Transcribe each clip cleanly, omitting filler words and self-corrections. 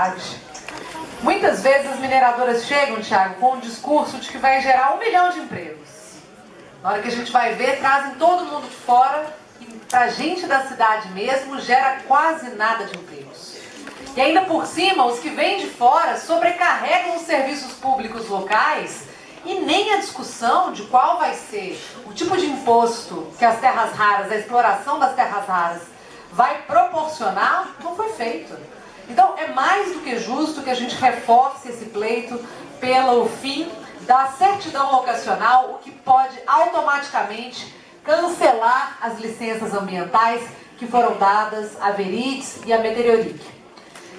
cidade. Muitas vezes as mineradoras chegam, Thiago, com o discurso de que vai gerar 1 milhão de empregos. Na hora que a gente vai ver, trazem todo mundo de fora e pra gente da cidade mesmo gera quase nada de empregos. E ainda por cima, os que vêm de fora sobrecarregam os serviços públicos locais e nem a discussão de qual vai ser o tipo de imposto que as terras raras, a exploração das terras raras vai proporcionar, não foi feito. Então é mais do que justo que a gente reforce esse pleito pelo fim da certidão locacional, o que pode automaticamente cancelar as licenças ambientais que foram dadas à Verites e à Meteoric.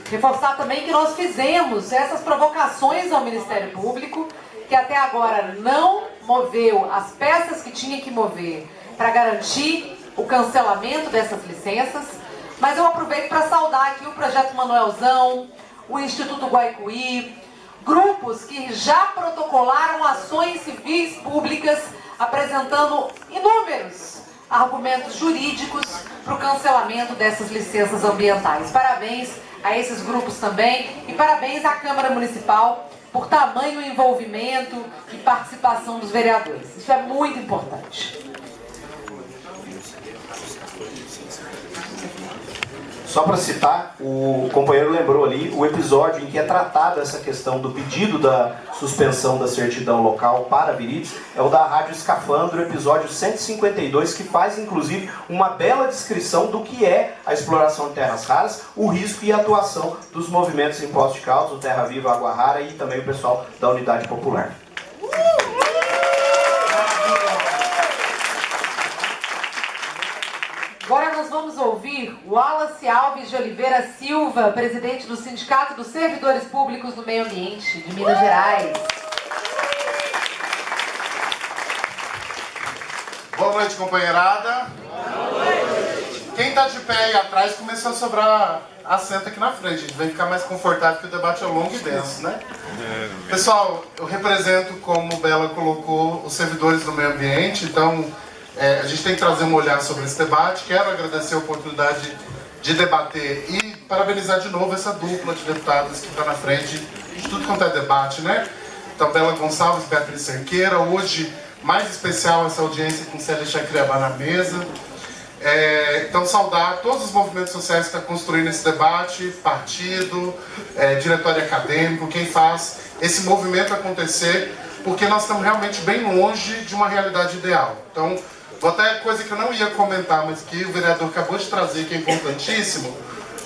Reforçar também que nós fizemos essas provocações ao Ministério Público, que até agora não moveu as peças que tinha que mover para garantir o cancelamento dessas licenças, mas eu aproveito para saudar aqui o Projeto Manuelzão, o Instituto Guaicuí, grupos que já protocolaram ações civis públicas apresentando inúmeros argumentos jurídicos para o cancelamento dessas licenças ambientais. Parabéns a esses grupos também e parabéns à Câmara Municipal por tamanho envolvimento e participação dos vereadores. Isso é muito importante. Só para citar, o companheiro lembrou ali o episódio em que é tratada essa questão do pedido da suspensão da certidão local para Verites, é o da Rádio Escafandro, episódio 152, que faz inclusive uma bela descrição do que é a exploração de terras raras, o risco e a atuação dos movimentos em Poços de Caldas, o Terra Viva, Água Rara e também o pessoal da Unidade Popular. Agora nós vamos ouvir o Wallace Alves de Oliveira Silva, presidente do Sindicato dos Servidores Públicos do Meio Ambiente de Minas Gerais. Boa noite, companheirada. Boa noite. Quem está de pé aí atrás começou a sobrar assento aqui na frente. A gente vai ficar mais confortável porque o debate é longo e denso, né? Pessoal, eu represento, como o Bela colocou, os servidores do meio ambiente, então a gente tem que trazer um olhar sobre esse debate. Quero agradecer a oportunidade de debater e parabenizar de novo essa dupla de deputados que está na frente de tudo quanto é debate, né? Então, Bela Gonçalves, Beatriz Cerqueira, hoje mais especial essa audiência com Célia Chacriabá na mesa. Então, saudar todos os movimentos sociais que estão construindo esse debate, partido, diretório acadêmico, quem faz esse movimento acontecer, porque nós estamos realmente bem longe de uma realidade ideal. Então, até coisa que eu não ia comentar, mas que o vereador acabou de trazer, que é importantíssimo,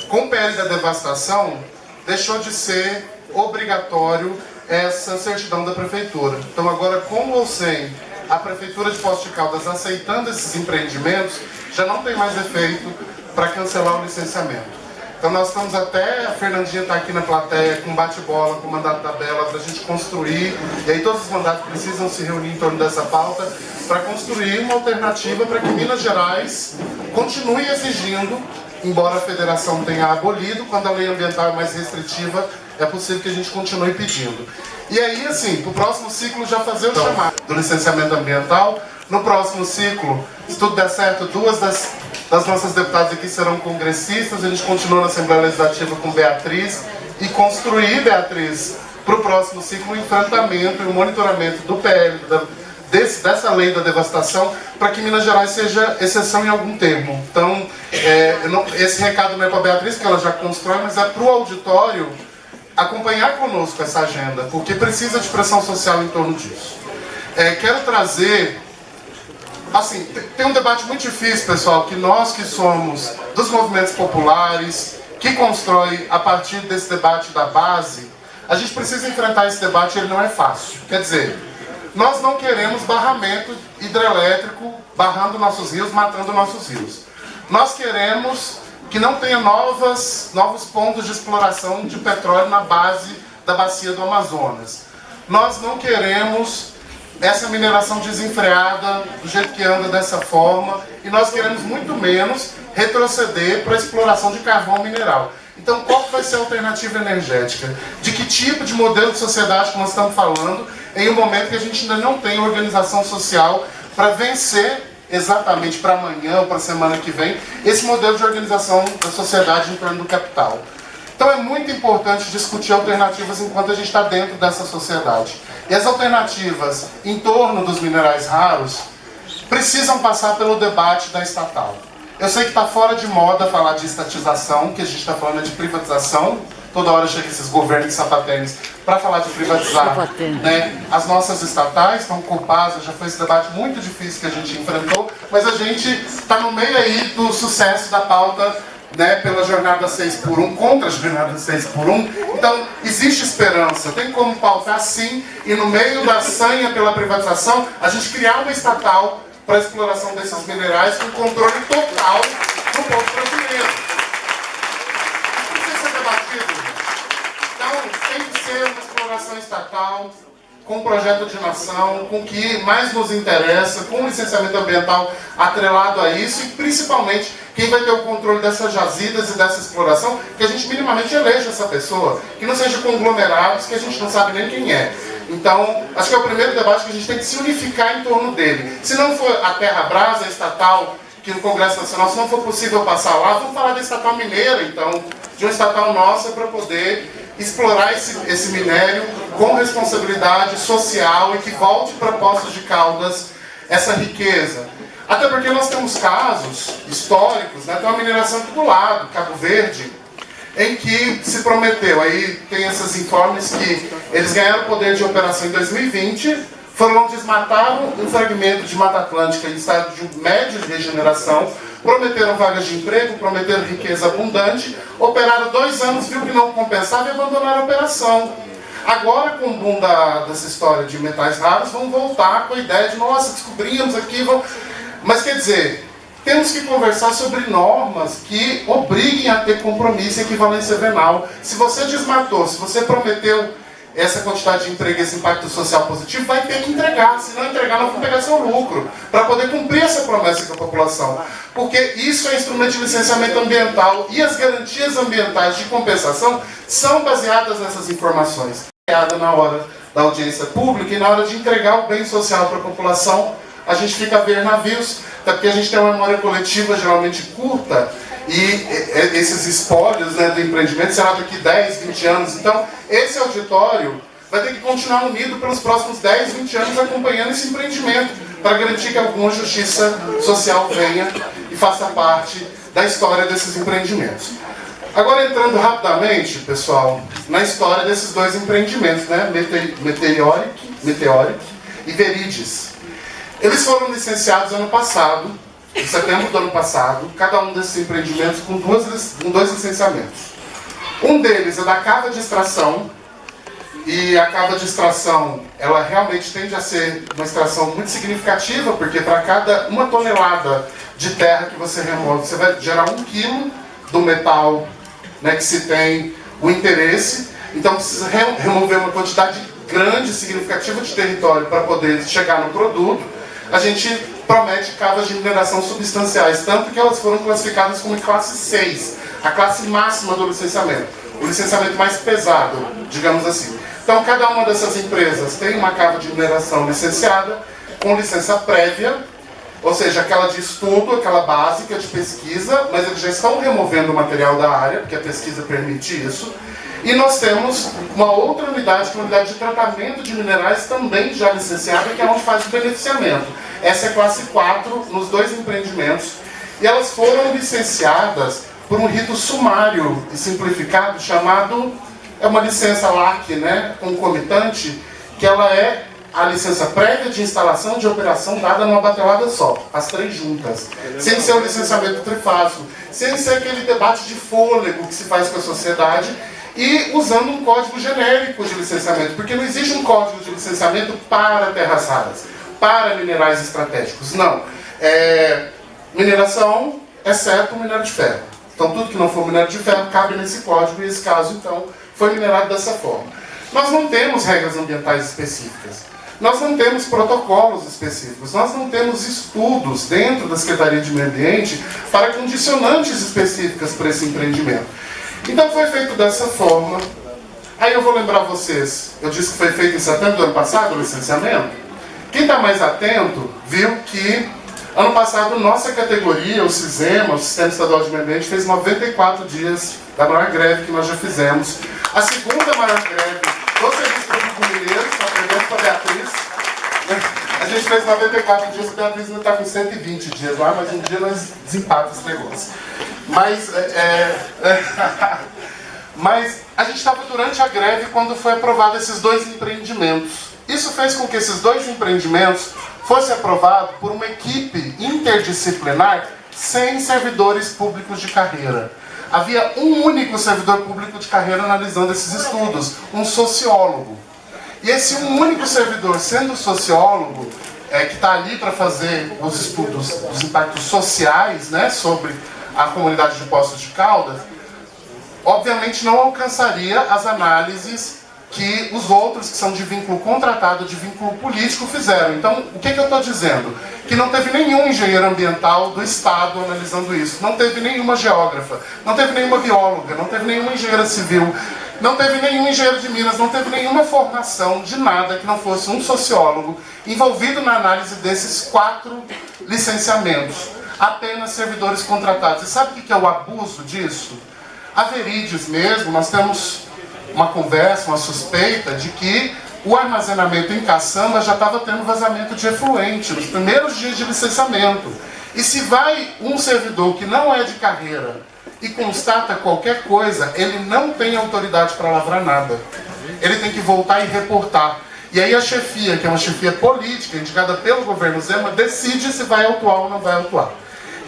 com o PL da devastação, deixou de ser obrigatório essa certidão da prefeitura. Então agora, com ou sem a prefeitura de Poços de Caldas aceitando esses empreendimentos, já não tem mais efeito para cancelar o licenciamento. Então nós estamos até, a Fernandinha está aqui na plateia com bate-bola, com o mandato da Bela, para a gente construir, e aí todos os mandatos precisam se reunir em torno dessa pauta, para construir uma alternativa para que Minas Gerais continue exigindo, embora a federação tenha abolido, quando a lei ambiental é mais restritiva, é possível que a gente continue pedindo. E aí, assim, para o próximo ciclo já fazer o chamado do licenciamento ambiental. No próximo ciclo, se tudo der certo, duas das nossas deputadas aqui serão congressistas. A gente continua na Assembleia Legislativa com Beatriz e construir, Beatriz, para o próximo ciclo, o enfrentamento e o monitoramento do PL, dessa lei da devastação, para que Minas Gerais seja exceção em algum termo. Então, esse recado não é para a Beatriz, que ela já constrói, mas é para o auditório acompanhar conosco essa agenda, porque precisa de pressão social em torno disso. Quero trazer... Assim, tem um debate muito difícil, pessoal, que nós que somos dos movimentos populares, que constrói a partir desse debate da base, a gente precisa enfrentar esse debate, ele não é fácil. Quer dizer, nós não queremos barramento hidrelétrico barrando nossos rios, matando nossos rios. Nós queremos que não tenha novos pontos de exploração de petróleo na base da bacia do Amazonas. Nós não queremos essa mineração desenfreada do jeito que anda dessa forma, e nós queremos muito menos retroceder para a exploração de carvão mineral. Então, qual vai ser a alternativa energética? De que tipo de modelo de sociedade que nós estamos falando em um momento que a gente ainda não tem organização social para vencer exatamente para amanhã ou para a semana que vem esse modelo de organização da sociedade em torno do capital? Então é muito importante discutir alternativas enquanto a gente está dentro dessa sociedade. E as alternativas em torno dos minerais raros precisam passar pelo debate da estatal. Eu sei que está fora de moda falar de estatização, que a gente está falando de privatização. Toda hora chega esses governos sapatênis para falar de privatizar, né, as nossas estatais. Então, Copasa já foi esse debate muito difícil que a gente enfrentou, mas a gente está no meio aí do sucesso da pauta, né, pela jornada 6x1, contra a jornada 6x1. Então, existe esperança, tem como pautar sim, e no meio da sanha pela privatização, a gente criar uma estatal para a exploração desses minerais com controle total do povo brasileiro. Tem que ser uma exploração estatal, com um projeto de nação, com o que mais nos interessa, com licenciamento ambiental atrelado a isso, e principalmente quem vai ter o controle dessas jazidas e dessa exploração, que a gente minimamente eleja essa pessoa, que não seja conglomerados que a gente não sabe nem quem é. Então, acho que é o primeiro debate que a gente tem que se unificar em torno dele. Se não for a Terra-Brasa, a estatal, que no Congresso Nacional, se não for possível passar lá, vamos falar da estatal mineira, então, de uma estatal nossa para poder explorar esse minério com responsabilidade social e que volte para Poços de Caldas essa riqueza. Até porque nós temos casos históricos, né? Tem uma mineração aqui do lado, Cabo Verde, em que se prometeu, aí tem esses informes que eles ganharam poder de operação em 2020, foram desmataram um fragmento de Mata Atlântica em estado de média de regeneração, prometeram vagas de emprego, prometeram riqueza abundante, operaram 2 anos, viu que não compensava e abandonaram a operação. Agora, com o boom dessa história de metais raros, vão voltar com a ideia de, nossa, descobrimos aqui, mas quer dizer, temos que conversar sobre normas que obriguem a ter compromisso e equivalência venal. Se você desmatou, se você prometeu essa quantidade de emprego, esse impacto social positivo, vai ter que entregar. Se não entregar, nós vamos pegar seu lucro, para poder cumprir essa promessa com a população. Porque isso é instrumento de licenciamento ambiental e as garantias ambientais de compensação são baseadas nessas informações. Na hora da audiência pública e na hora de entregar o bem social para a população, a gente fica a ver navios, até porque a gente tem uma memória coletiva geralmente curta, e esses espólios, né, do empreendimento será daqui 10, 20 anos. Então, esse auditório vai ter que continuar unido pelos próximos 10, 20 anos acompanhando esse empreendimento, para garantir que alguma justiça social venha e faça parte da história desses empreendimentos. Agora, entrando rapidamente, pessoal, na história desses 2 empreendimentos, né, Meteoric e Verides. Eles foram licenciados ano passado, em setembro do ano passado, cada um desses empreendimentos com 2 licenciamentos. Um deles é da cava de extração, e a cava de extração, ela realmente tende a ser uma extração muito significativa, porque para cada 1 tonelada de terra que você remove, você vai gerar 1 quilo do metal, né, que se tem o interesse. Então precisa remover uma quantidade grande, significativa de território para poder chegar no produto. A gente promete cavas de mineração substanciais, tanto que elas foram classificadas como classe 6, a classe máxima do licenciamento, o licenciamento mais pesado, digamos assim. Então, cada uma dessas empresas tem uma cava de mineração licenciada, com licença prévia, ou seja, aquela de estudo, aquela básica de pesquisa, mas eles já estão removendo o material da área, porque a pesquisa permite isso. E nós temos uma outra unidade, que é a unidade de tratamento de minerais, também já licenciada, que é onde faz o beneficiamento. Essa é classe 4 nos 2 empreendimentos. E elas foram licenciadas por um rito sumário e simplificado, chamado, é uma licença LAC, né, concomitante, que ela é a licença prévia de instalação de operação dada numa batelada só, as 3 juntas, sem ser o licenciamento trifásico, sem ser aquele debate de fôlego que se faz com a sociedade, e usando um código genérico de licenciamento, porque não existe um código de licenciamento para terras raras, para minerais estratégicos, não. Mineração, exceto o minério de ferro. Então tudo que não for minério de ferro cabe nesse código, e esse caso, então, foi minerado dessa forma. Nós não temos regras ambientais específicas, nós não temos protocolos específicos, nós não temos estudos dentro da Secretaria de Meio Ambiente para condicionantes específicas para esse empreendimento. Então foi feito dessa forma. Aí eu vou lembrar vocês, eu disse que foi feito em setembro do ano passado o licenciamento. Quem está mais atento viu que ano passado nossa categoria, o SISEMA, o Sistema Estadual de Meio Ambiente, fez 94 dias da maior greve que nós já fizemos. A segunda maior greve do Serviço Público Mineiro, aprendendo com a Beatriz. A gente fez 94 dias, a Beatriz ainda está com 120 dias lá, mas um dia nós desempatamos esse negócio. Mas a gente estava durante a greve quando foi aprovado esses 2 empreendimentos. Isso fez com que esses 2 empreendimentos fossem aprovados por uma equipe interdisciplinar sem servidores públicos de carreira. Havia um único servidor público de carreira analisando esses estudos, um sociólogo. E esse um único servidor, sendo sociólogo, que está ali para fazer os estudos dos impactos sociais, né, sobre a comunidade de Poços de Caldas, obviamente não alcançaria as análises que os outros que são de vínculo contratado, de vínculo político, fizeram. Então, o que eu estou dizendo? Que não teve nenhum engenheiro ambiental do Estado analisando isso, não teve nenhuma geógrafa, não teve nenhuma bióloga, não teve nenhuma engenheira civil, não teve nenhum engenheiro de Minas, não teve nenhuma formação de nada que não fosse um sociólogo envolvido na análise desses 4 licenciamentos. Apenas servidores contratados. E sabe o que é o abuso disso? A Verides mesmo, nós temos uma conversa, uma suspeita de que o armazenamento em caçamba já estava tendo vazamento de efluente nos primeiros dias de licenciamento. E se vai um servidor que não é de carreira e constata qualquer coisa, ele não tem autoridade para lavrar nada. Ele tem que voltar e reportar. E aí a chefia, que é uma chefia política, indicada pelo governo Zema, decide se vai autuar ou não vai autuar.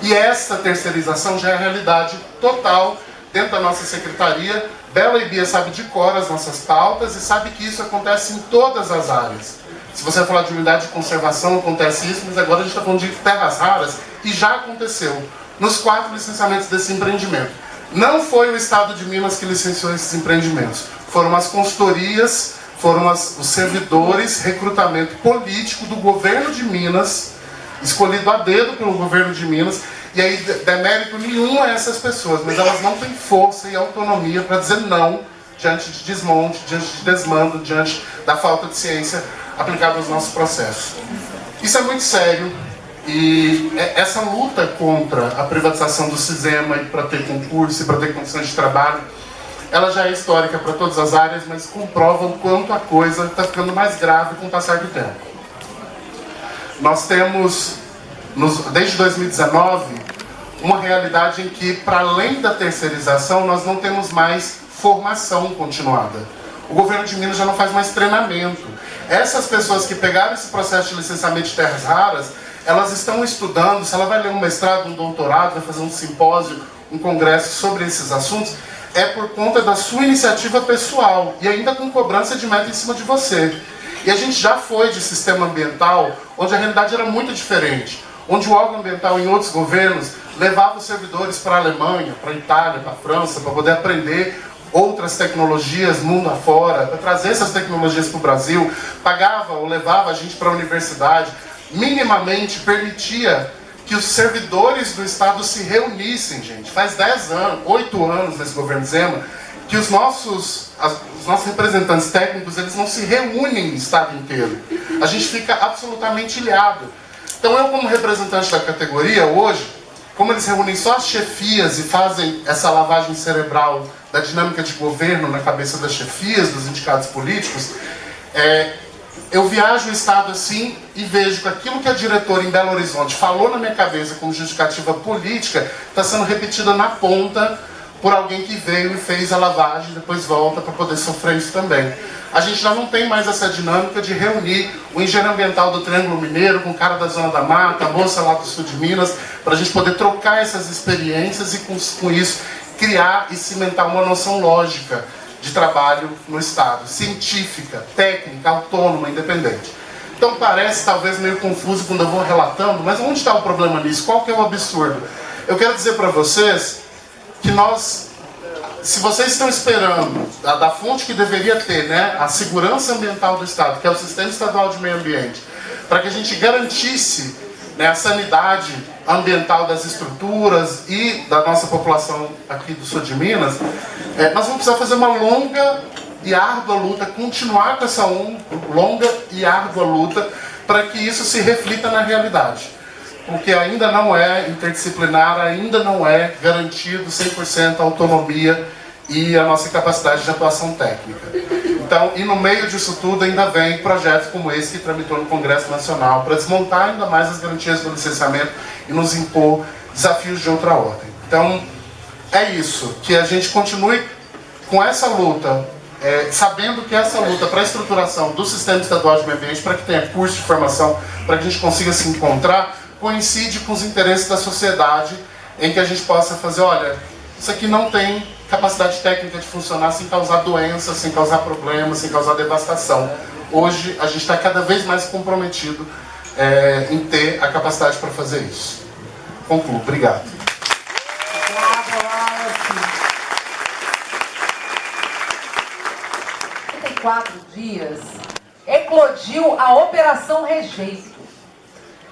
E essa terceirização já é a realidade total dentro da nossa secretaria. Bela e Bia sabe de cor as nossas pautas e sabe que isso acontece em todas as áreas. Se você falar de unidade de conservação, acontece isso, mas agora a gente está falando de terras raras e já aconteceu nos 4 licenciamentos desse empreendimento. Não foi o Estado de Minas que licenciou esses empreendimentos, foram as consultorias, foram os servidores, recrutamento político do governo de Minas, escolhido a dedo pelo governo de Minas. E aí, demérito nenhum a essas pessoas, mas elas não têm força e autonomia para dizer não diante de desmonte, diante de desmando, diante da falta de ciência aplicada aos nossos processos. Isso é muito sério e essa luta contra a privatização do Cisema e para ter concurso e para ter condições de trabalho, ela já é histórica para todas as áreas, mas comprova o quanto a coisa está ficando mais grave com o passar do tempo. Nós temos, desde 2019, uma realidade em que, para além da terceirização, nós não temos mais formação continuada. O governo de Minas já não faz mais treinamento. Essas pessoas que pegaram esse processo de licenciamento de terras raras, elas estão estudando, se ela vai ler um mestrado, um doutorado, vai fazer um simpósio, um congresso sobre esses assuntos, é por conta da sua iniciativa pessoal, e ainda com cobrança de meta em cima de você. E a gente já foi de sistema ambiental, onde a realidade era muito diferente, onde o órgão ambiental em outros governos levava os servidores para a Alemanha, para a Itália, para a França, para poder aprender outras tecnologias mundo afora, para trazer essas tecnologias para o Brasil, pagava ou levava a gente para a universidade, minimamente permitia que os servidores do Estado se reunissem, gente. Faz 10 anos, 8 anos nesse governo Zema, que os nossos representantes técnicos, eles não se reúnem no Estado inteiro. A gente fica absolutamente ilhado. Então eu, como representante da categoria, hoje, como eles reúnem só as chefias e fazem essa lavagem cerebral da dinâmica de governo na cabeça das chefias, dos indicados políticos, eu viajo o Estado assim e vejo que aquilo que a diretora em Belo Horizonte falou na minha cabeça como justificativa política está sendo repetida na ponta por alguém que veio e fez a lavagem e depois volta para poder sofrer isso também. A gente já não tem mais essa dinâmica de reunir o engenheiro ambiental do Triângulo Mineiro com o cara da Zona da Mata, a moça lá do sul de Minas, para a gente poder trocar essas experiências e com isso criar e cimentar uma noção lógica de trabalho no Estado, científica, técnica, autônoma, independente. Então parece talvez meio confuso quando eu vou relatando, mas onde está o problema nisso? Qual que é o absurdo? Eu quero dizer para vocês que nós, se vocês estão esperando da fonte que deveria ter, né, a segurança ambiental do Estado, que é o Sistema Estadual de Meio Ambiente, para que a gente garantisse, né, a sanidade ambiental das estruturas e da nossa população aqui do sul de Minas, nós vamos precisar fazer uma longa e árdua luta, continuar com essa longa e árdua luta para que isso se reflita na realidade. Porque ainda não é interdisciplinar, ainda não é garantido 100% autonomia e a nossa capacidade de atuação técnica. Então, e no meio disso tudo ainda vem projetos como esse que tramitou no Congresso Nacional para desmontar ainda mais as garantias do licenciamento e nos impor desafios de outra ordem. Então, é isso, que a gente continue com essa luta, sabendo que essa luta para a estruturação do Sistema Estadual de Meio Ambiente, para que tenha curso de formação, para que a gente consiga se encontrar, coincide com os interesses da sociedade, em que a gente possa fazer, olha, isso aqui não tem capacidade técnica de funcionar sem causar doença, sem causar problemas, sem causar devastação. Hoje, a gente está cada vez mais comprometido em ter a capacidade para fazer isso. Concluo. Obrigado. 4 dias, eclodiu a Operação Rejeito.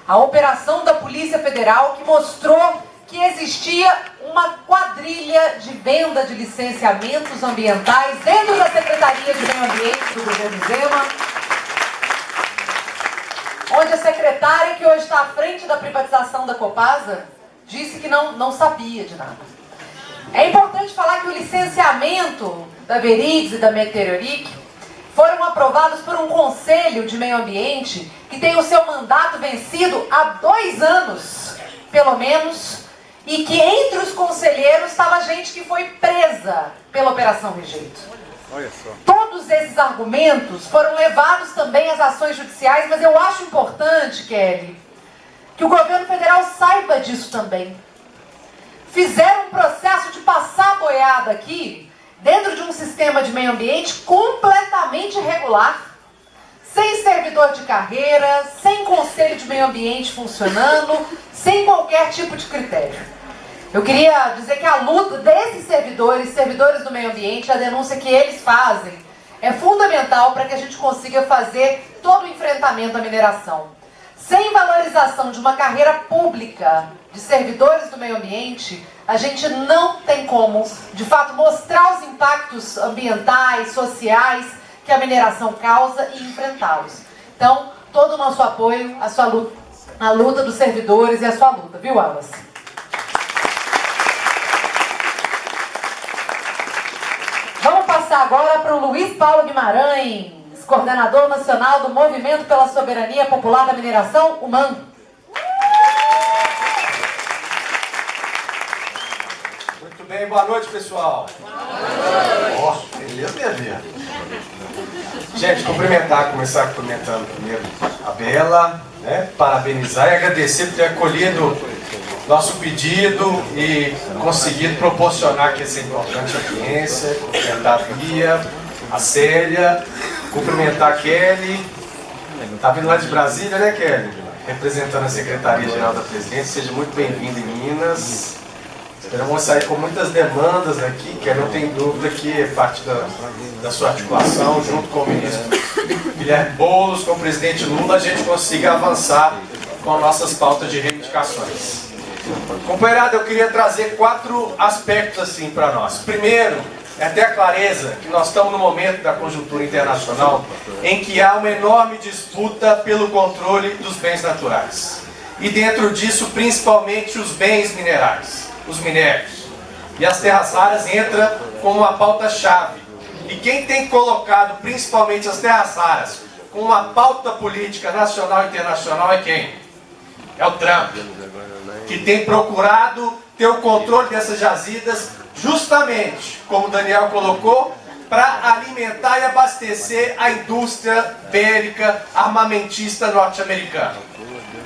A operação da Polícia Federal que mostrou que existia uma quadrilha de venda de licenciamentos ambientais dentro da Secretaria de Meio Ambiente do governo Zema, onde a secretária, que hoje está à frente da privatização da Copasa, disse que não sabia de nada. É importante falar que o licenciamento da Verides e da Meteoric foram aprovados por um Conselho de Meio Ambiente que tem o seu mandato vencido há 2 anos, pelo menos, e que entre os conselheiros estava gente que foi presa pela Operação Rejeito. Olha só. Todos esses argumentos foram levados também às ações judiciais, mas eu acho importante, Kelly, que o governo federal saiba disso também. Fizeram um processo de passar a boiada aqui, dentro de um sistema de meio ambiente completamente irregular, sem servidor de carreira, sem conselho de meio ambiente funcionando, sem qualquer tipo de critério. Eu queria dizer que a luta desses servidores do meio ambiente, a denúncia que eles fazem, é fundamental para que a gente consiga fazer todo o enfrentamento à mineração. Sem valorização de uma carreira pública de servidores do meio ambiente, a gente não tem como, de fato, mostrar os impactos ambientais, sociais que a mineração causa e enfrentá-los. Então, todo o nosso apoio à sua luta, à luta dos servidores e à sua luta, viu, Wallace? Vamos passar agora para o Luiz Paulo Guimarães, coordenador nacional do Movimento pela Soberania Popular da Mineração, o MAN. Muito bem, boa noite, pessoal. Boa noite. Beleza, minha vida. Gente, começar cumprimentando primeiro a Bela, né? Parabenizar e agradecer por ter acolhido nosso pedido e conseguido proporcionar aqui essa importante audiência, cumprimentar a Bia, a Célia, cumprimentar a Kelly, tá vindo lá de Brasília, né, Kelly? Representando a Secretaria-Geral da Presidência, seja muito bem-vindo em Minas. Esperamos sair com muitas demandas aqui, que não tem dúvida que é parte da sua articulação, junto com o ministro Guilherme Boulos, com o presidente Lula, a gente consiga avançar com nossas pautas de reivindicações. Companheirada, eu queria trazer 4 aspectos assim para nós. Primeiro, é ter a clareza que nós estamos no momento da conjuntura internacional em que há uma enorme disputa pelo controle dos bens naturais. E dentro disso, principalmente os bens minerais, os minérios. E as terras raras entram como uma pauta-chave. E quem tem colocado principalmente as terras raras como uma pauta política nacional e internacional é quem? É o Trump, que tem procurado ter o controle dessas jazidas justamente, como o Daniel colocou, para alimentar e abastecer a indústria bélica armamentista norte-americana,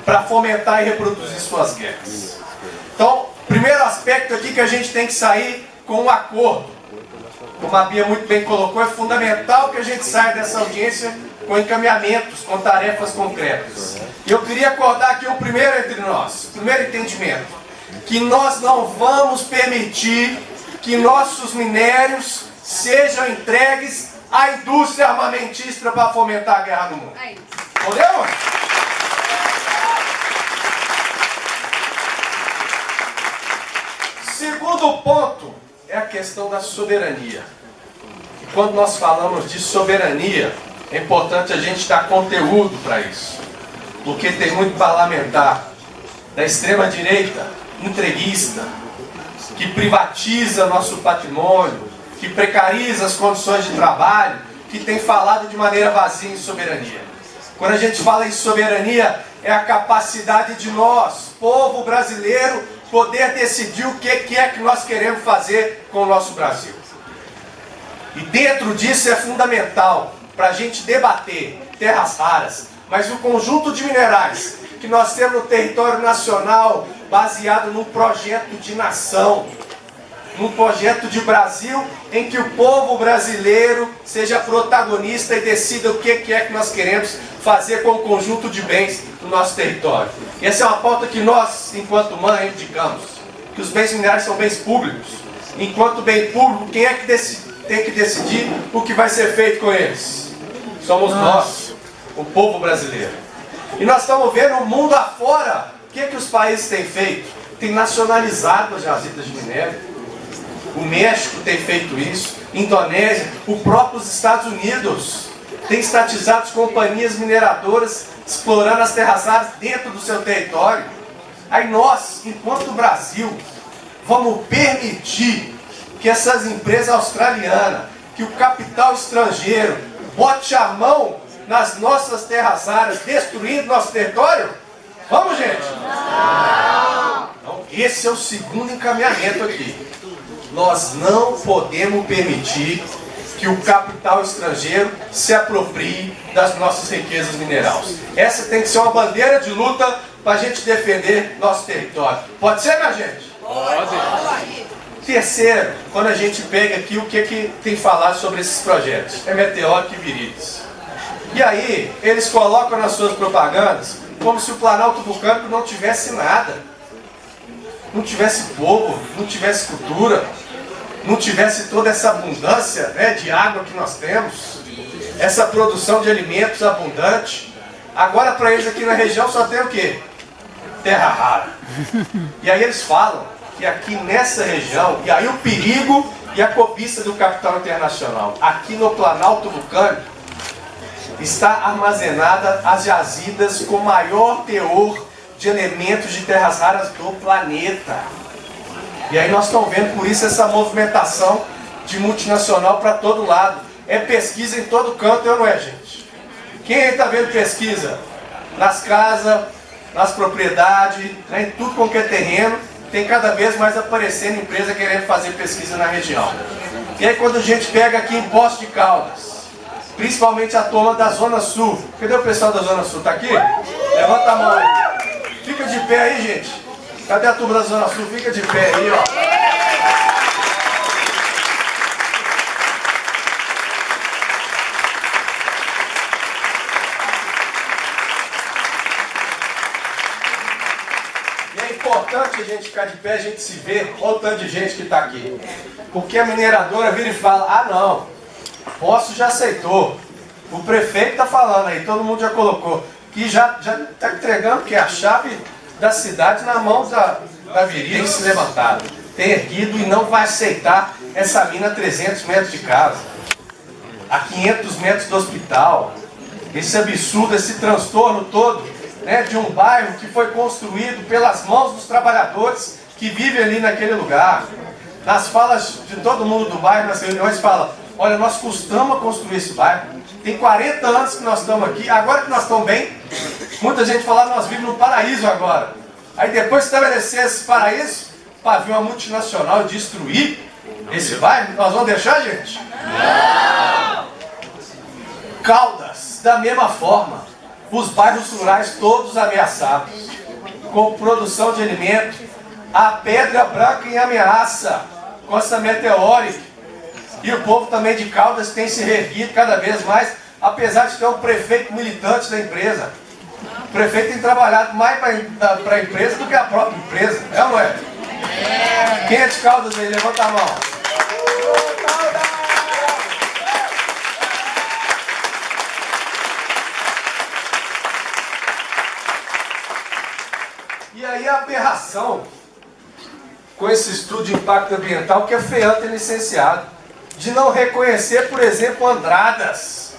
para fomentar e reproduzir suas guerras. Então, primeiro aspecto aqui que a gente tem que sair com um acordo. Como a Bia muito bem colocou, é fundamental que a gente saia dessa audiência com encaminhamentos, com tarefas concretas. E eu queria acordar aqui o primeiro entre nós, o primeiro entendimento, que nós não vamos permitir que nossos minérios sejam entregues à indústria armamentista para fomentar a guerra no mundo. Entendeu? Segundo ponto é a questão da soberania. E quando nós falamos de soberania, é importante a gente dar conteúdo para isso. Porque tem muito parlamentar da extrema-direita, entreguista, que privatiza nosso patrimônio, que que precariza as condições de trabalho, que tem falado de maneira vazia em soberania. Quando a gente fala em soberania, é a capacidade de nós, povo brasileiro, poder decidir o que é que nós queremos fazer com o nosso Brasil. E dentro disso é fundamental para a gente debater terras raras, mas o conjunto de minerais que nós temos no território nacional, baseado num projeto de nação, num projeto de Brasil, em que o povo brasileiro seja protagonista e decida o que é que nós queremos fazer com o conjunto de bens do nosso território. E essa é uma pauta que nós, enquanto MAN, reivindicamos, que os bens minerais são bens públicos. Enquanto bem público, quem é que tem que decidir o que vai ser feito com eles? Somos nós, o povo brasileiro. E nós estamos vendo o mundo afora. O que os países têm feito? Tem nacionalizado as jazidas de minério. O México tem feito isso, Indonésia, o próprio Estados Unidos tem estatizado as companhias mineradoras explorando as terras raras dentro do seu território. Aí nós, enquanto Brasil, vamos permitir que essas empresas australianas, que o capital estrangeiro bote a mão nas nossas terras raras, destruindo nosso território? Vamos, gente? Não! Então, esse é o segundo encaminhamento aqui. Nós não podemos permitir que o capital estrangeiro se aproprie das nossas riquezas minerais. Essa tem que ser uma bandeira de luta para a gente defender nosso território. Pode ser, minha gente? Pode. Terceiro, quando a gente pega aqui o que tem falado sobre esses projetos, é Meteoro e Virídeos. E aí, eles colocam nas suas propagandas como se o Planalto Vulcânico não tivesse nada. Não tivesse povo, não tivesse cultura, não tivesse toda essa abundância, né, de água que nós temos, essa produção de alimentos abundante. Agora para eles aqui na região só tem o quê? Terra rara. E aí eles falam que aqui nessa região, e aí o perigo e a cobiça do capital internacional, aqui no Planalto Vulcânico, está armazenada as jazidas com maior teor de elementos de terras raras do planeta. E aí nós estamos vendo por isso essa movimentação de multinacional para todo lado. É pesquisa em todo canto, não é, gente? Quem está vendo pesquisa? Nas casas, nas propriedades, né, em tudo com que é terreno, tem cada vez mais aparecendo empresa querendo fazer pesquisa na região. E aí quando a gente pega aqui em Poços de Caldas, principalmente a turma da Zona Sul. Cadê o pessoal da Zona Sul? Está aqui? Levanta a mão aí. Fica de pé aí, gente. Cadê a turma da Zona Sul? Fica de pé aí, ó. E é importante a gente ficar de pé, a gente se ver, olha o tanto de gente que está aqui. Porque a mineradora vira e fala, ah não, Poços já aceitou. O prefeito está falando aí, todo mundo já colocou. Que já está entregando que a chave da cidade na mão da Viri tem se levantado, tem erguido e não vai aceitar essa mina a 300 metros de casa, a 500 metros do hospital. Esse absurdo, esse transtorno todo, né, de um bairro que foi construído pelas mãos dos trabalhadores que vivem ali naquele lugar. Nas falas de todo mundo do bairro, nas reuniões, fala, olha, nós custamos a construir esse bairro. Tem 40 anos que nós estamos aqui, agora que nós estamos bem, muita gente fala, nós vivemos no paraíso agora. Aí depois de estabelecer esse paraíso, para vir uma multinacional destruir esse bairro, nós vamos deixar, gente? Não! Caldas, da mesma forma, os bairros rurais todos ameaçados, com produção de alimento, a Pedra Branca em ameaça, com essa meteórica. E o povo também de Caldas tem se reerguido cada vez mais, apesar de ter um prefeito militante da empresa. O prefeito tem trabalhado mais para a empresa do que a própria empresa, é ou não é? Quem é de Caldas aí? Levanta a mão. E aí a aberração com esse estudo de impacto ambiental que a FEAM tem licenciado, de não reconhecer, por exemplo, Andradas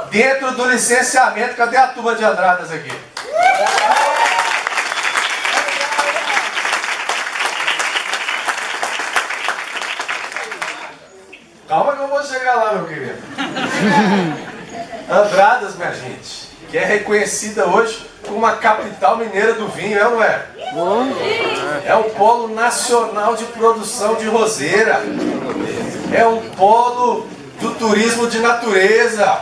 dentro do licenciamento. Cadê a turma de Andradas aqui? Andradas, minha gente, que é reconhecida hoje como uma capital mineira do vinho, é ou não é? É um polo nacional de produção de roseira. É um polo do turismo de natureza.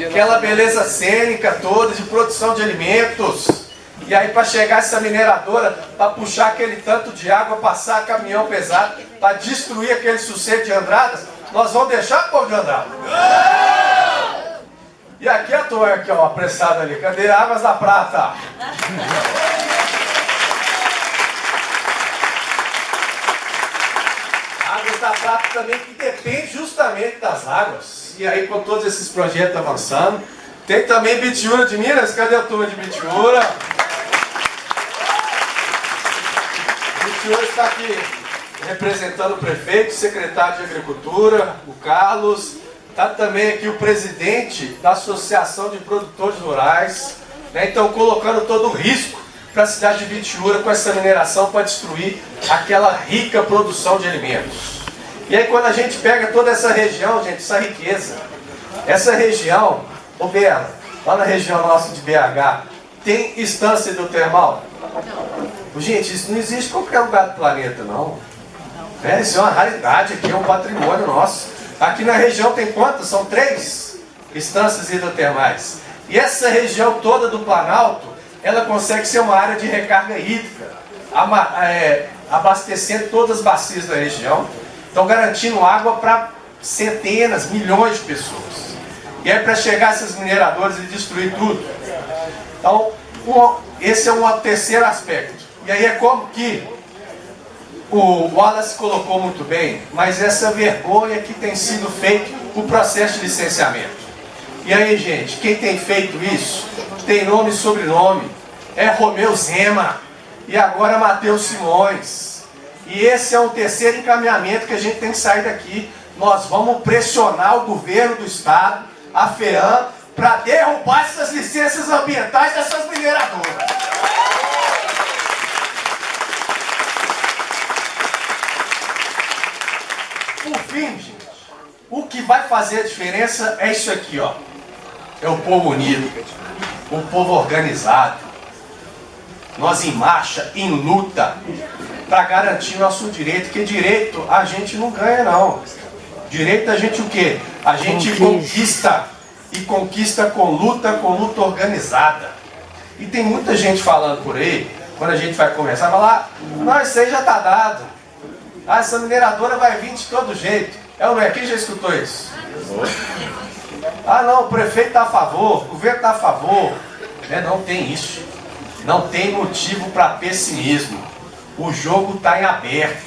Aquela beleza cênica toda de produção de alimentos. E aí para chegar essa mineradora, para puxar aquele tanto de água, passar caminhão pesado, para destruir aquele sossego de Andradas, nós vamos deixar o povo de Andradas. E aqui a torre, aqui ó, apressada ali. Cadê Águas da Prata? Águas da Prata também, que depende justamente das águas. E aí com todos esses projetos avançando. Tem também Bitiúra de Minas. Cadê a turma de Bitiúra? Bitiúra está aqui representando o prefeito, o secretário de Agricultura, o Carlos. Está também aqui o presidente da Associação de Produtores Rurais, né? Então colocando todo o risco para a cidade de Bitiúra com essa mineração para destruir aquela rica produção de alimentos. E aí quando a gente pega toda essa região, gente, essa riqueza, essa região, ô Bela, lá na região nossa de BH, tem instância hidrotermal? Não. Gente, isso não existe em qualquer lugar do planeta, não. Isso é uma raridade aqui, é um patrimônio nosso. Aqui na região tem quantas? São 3 instâncias hidrotermais. E essa região toda do Planalto, ela consegue ser uma área de recarga hídrica, abastecendo todas as bacias da região. Então garantindo água para centenas, milhões de pessoas. E aí para chegar essas mineradoras e destruir tudo. Então, esse é um terceiro aspecto. E aí é como que o Wallace colocou muito bem, mas essa vergonha que tem sido feito o processo de licenciamento. E aí, gente, quem tem feito isso tem nome e sobrenome. É Romeu Zema e agora Matheus Simões. E esse é o terceiro encaminhamento que a gente tem que sair daqui. Nós vamos pressionar o governo do estado, a FEAM, para derrubar essas licenças ambientais dessas mineradoras. Por fim, gente, o que vai fazer a diferença é isso aqui, ó. É o povo unido, o povo organizado. Nós em marcha, em luta, para garantir nosso direito, que direito a gente não ganha, não. Direito a gente o quê? A gente conquista, e conquista com luta organizada. E tem muita gente falando por aí, quando a gente vai conversar, falar, não, isso aí já está dado. Ah, essa mineradora vai vir de todo jeito. É ou não é? Quem já escutou isso? Ah, não, o prefeito está a favor, o governo está a favor. Não tem isso. Não tem motivo para pessimismo. O jogo está em aberto.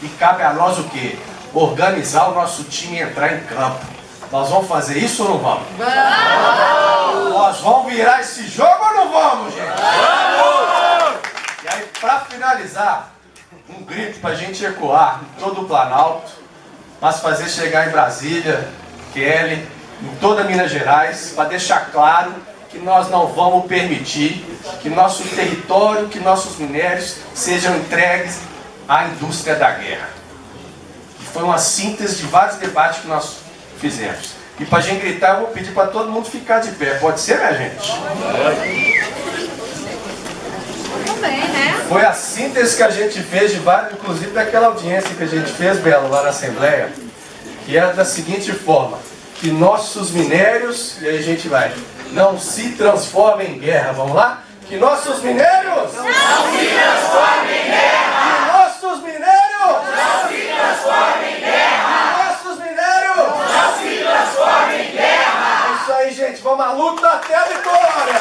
E cabe a nós o quê? Organizar o nosso time e entrar em campo. Nós vamos fazer isso ou não vamos? Vamos! Nós vamos virar esse jogo ou não vamos, gente? Vamos! E aí, para finalizar, um grito para a gente ecoar em todo o Planalto, mas fazer chegar em Brasília, Kelly, em toda Minas Gerais, para deixar claro que nós não vamos permitir que nosso território, que nossos minérios sejam entregues à indústria da guerra. E foi uma síntese de vários debates que nós fizemos. E para a gente gritar, eu vou pedir para todo mundo ficar de pé. Pode ser, minha gente? Foi a síntese que a gente fez de vários, inclusive daquela audiência que a gente fez, Belo, lá na Assembleia, que era da seguinte forma: que nossos minérios, e aí a gente vai, não se transformem em guerra. Vamos lá? Que nossos minérios não se transformem em guerra! Que nossos minérios não se transformem em guerra! Que nossos minérios não se transformem em guerra! É isso aí, gente. Vamos à luta até a vitória!